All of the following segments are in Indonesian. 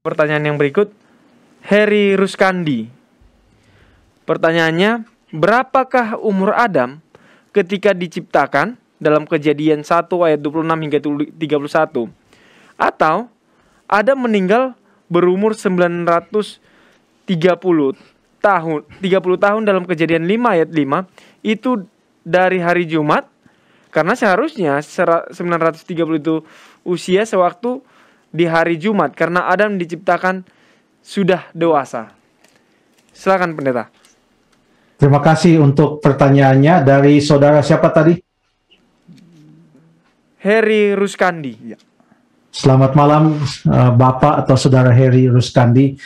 Pertanyaan yang berikut, Heri Ruskandi. Pertanyaannya, berapakah umur Adam ketika diciptakan dalam Kejadian 1 ayat 26 hingga 31? Atau Adam meninggal berumur 930 tahun dalam Kejadian 5 ayat 5, itu dari hari Jumat, karena seharusnya 930 itu usia sewaktu di hari Jumat, karena Adam diciptakan sudah dewasa. Silakan pendeta. Terima kasih untuk pertanyaannya. Dari saudara siapa tadi? Heri Ruskandi. Ya. Selamat malam Bapak atau saudara Heri Ruskandi.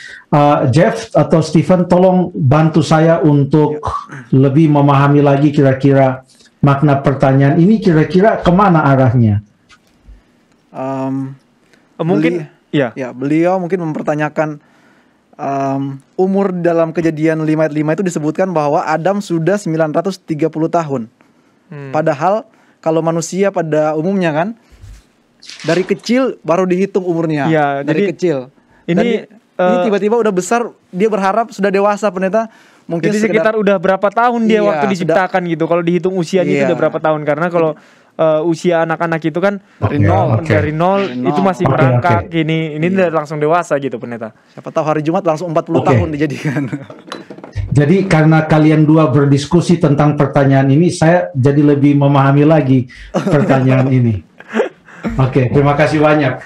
Jeff atau Stephen, tolong bantu saya untuk lebih memahami lagi kira-kira makna pertanyaan ini, kira-kira kemana arahnya? Mungkin beliau mungkin mempertanyakan umur dalam Kejadian 5 ayat 5 itu disebutkan bahwa Adam sudah 930 tahun. Padahal kalau manusia pada umumnya kan dari kecil baru dihitung umurnya. Ya, dari jadi kecil. Ini tiba-tiba udah besar, dia berharap sudah dewasa, pendeta. Mungkin jadi sekitar udah berapa tahun dia waktu diciptakan gitu. Kalau dihitung usianya itu udah berapa tahun, karena kalau usia anak-anak itu kan dari nol itu masih merangkak gini. Ini udah langsung dewasa gitu, pendeta. Siapa tahu hari Jumat langsung 40 tahun dijadikan. Jadi karena kalian dua berdiskusi tentang pertanyaan ini, saya jadi lebih memahami lagi pertanyaan ini. Oke, terima kasih banyak.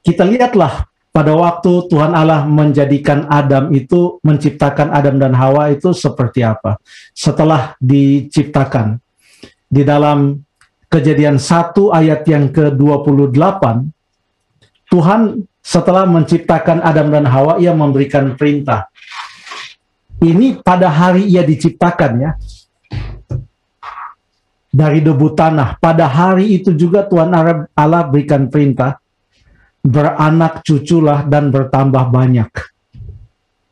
Kita lihatlah pada waktu Tuhan Allah menjadikan Adam itu, menciptakan Adam dan Hawa itu seperti apa. Setelah diciptakan, di dalam Kejadian 1 ayat yang ke-28, Tuhan setelah menciptakan Adam dan Hawa, ia memberikan perintah. Ini pada hari ia diciptakan ya, dari debu tanah. Pada hari itu juga Tuhan Allah berikan perintah, beranak cuculah dan bertambah banyak.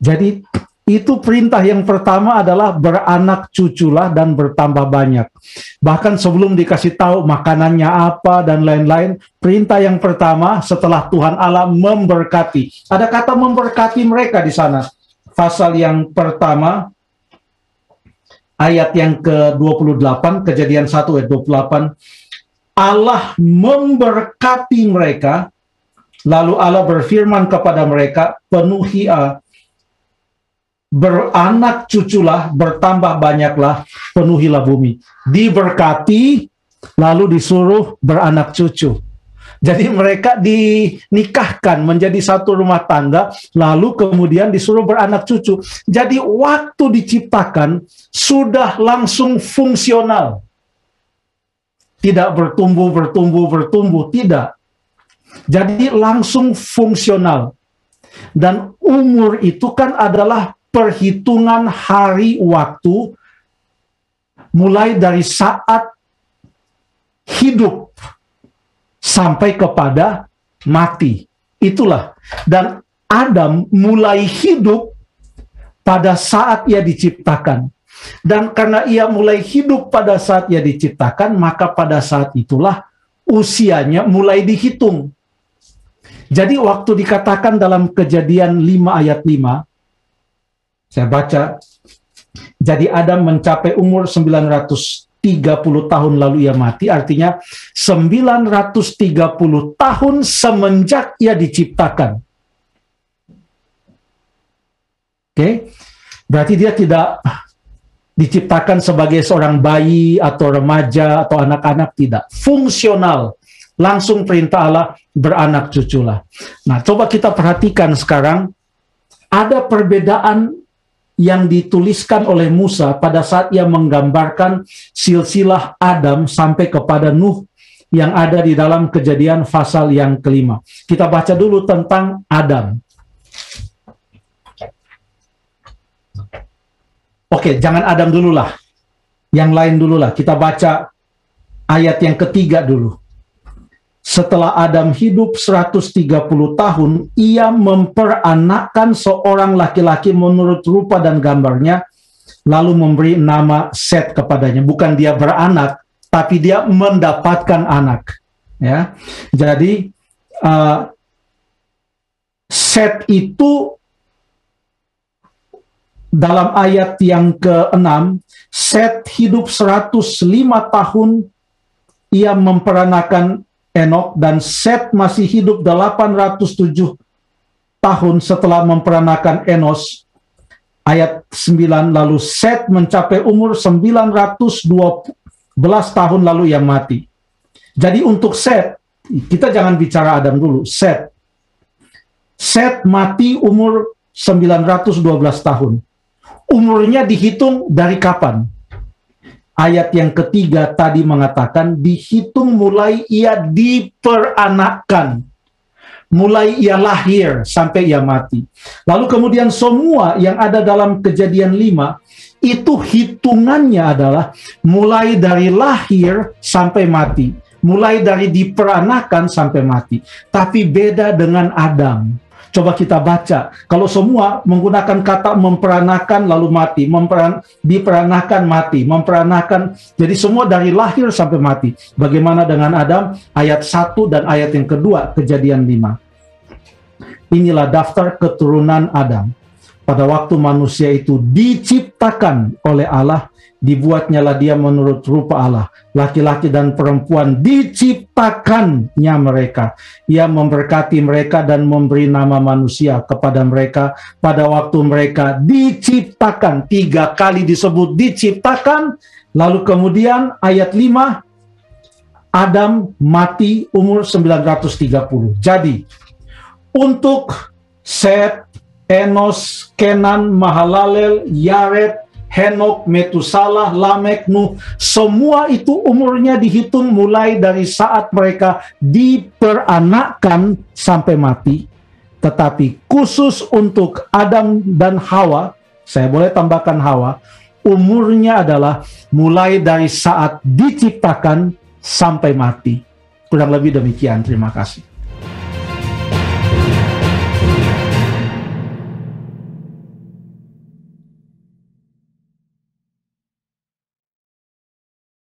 Jadi itu perintah yang pertama adalah beranak cuculah dan bertambah banyak. Bahkan sebelum dikasih tahu makanannya apa dan lain-lain, perintah yang pertama setelah Tuhan Allah memberkati. Ada kata memberkati mereka di sana. Pasal yang pertama, ayat yang ke-28, Kejadian 1 ayat 28, Allah memberkati mereka, lalu Allah berfirman kepada mereka, penuhi beranak cuculah, bertambah banyaklah, penuhilah bumi. Diberkati, lalu disuruh beranak cucu. Jadi mereka dinikahkan menjadi satu rumah tangga, lalu kemudian disuruh beranak cucu. Jadi waktu diciptakan sudah langsung fungsional. Tidak bertumbuh, tidak. Jadi langsung fungsional. Dan umur itu kan adalah perhitungan hari waktu mulai dari saat hidup sampai kepada mati. Itulah. Dan Adam mulai hidup pada saat ia diciptakan. Dan karena ia mulai hidup pada saat ia diciptakan, maka pada saat itulah usianya mulai dihitung. Jadi waktu dikatakan dalam Kejadian 5 ayat 5, saya baca, jadi Adam mencapai umur 930 tahun lalu ia mati, artinya 930 tahun semenjak ia diciptakan. Oke, berarti dia tidak diciptakan sebagai seorang bayi atau remaja atau anak-anak, tidak. Fungsional, langsung perintah Allah beranak cuculah. Nah, coba kita perhatikan sekarang, ada perbedaan yang dituliskan oleh Musa pada saat ia menggambarkan silsilah Adam sampai kepada Nuh yang ada di dalam Kejadian pasal yang kelima. Kita baca dulu tentang Adam. Oke, jangan Adam dululah. Yang lain dululah. Kita baca ayat yang ketiga dulu. Setelah Adam hidup 130 tahun, ia memperanakkan seorang laki-laki menurut rupa dan gambarnya, lalu memberi nama Set kepadanya. Bukan dia beranak, tapi dia mendapatkan anak. Ya, jadi Set itu dalam ayat yang ke-6, Set hidup 105 tahun, ia memperanakan Enok, dan Set masih hidup 807 tahun setelah memperanakan Enos. Ayat 9, lalu Set mencapai umur 912 tahun lalu ia mati. Jadi untuk Set, kita jangan bicara Adam dulu, Set mati umur 912 tahun. Umurnya dihitung dari kapan? Ayat yang ketiga tadi mengatakan dihitung mulai ia diperanakkan, mulai ia lahir sampai ia mati. Lalu kemudian semua yang ada dalam Kejadian 5 itu hitungannya adalah mulai dari lahir sampai mati, mulai dari diperanakan sampai mati. Tapi beda dengan Adam. Coba kita baca, kalau semua menggunakan kata memperanakan lalu mati, diperanakan mati, memperanakan, jadi semua dari lahir sampai mati. Bagaimana dengan Adam? Ayat 1 dan ayat yang kedua, Kejadian 5. Inilah daftar keturunan Adam. Pada waktu manusia itu diciptakan oleh Allah, dibuatnyalah dia menurut rupa Allah. Laki-laki dan perempuan diciptakannya mereka. Ia memberkati mereka dan memberi nama manusia kepada mereka pada waktu mereka diciptakan. 3 kali disebut diciptakan. Lalu kemudian ayat 5, Adam mati umur 930. Jadi untuk Set, Enos, Kenan, Mahalalel, Yared, Henok, Metusalah, Lamek, Nuh, semua itu umurnya dihitung mulai dari saat mereka diperanakkan sampai mati. Tetapi khusus untuk Adam dan Hawa, saya boleh tambahkan Hawa, umurnya adalah mulai dari saat diciptakan sampai mati. Kurang lebih demikian, terima kasih.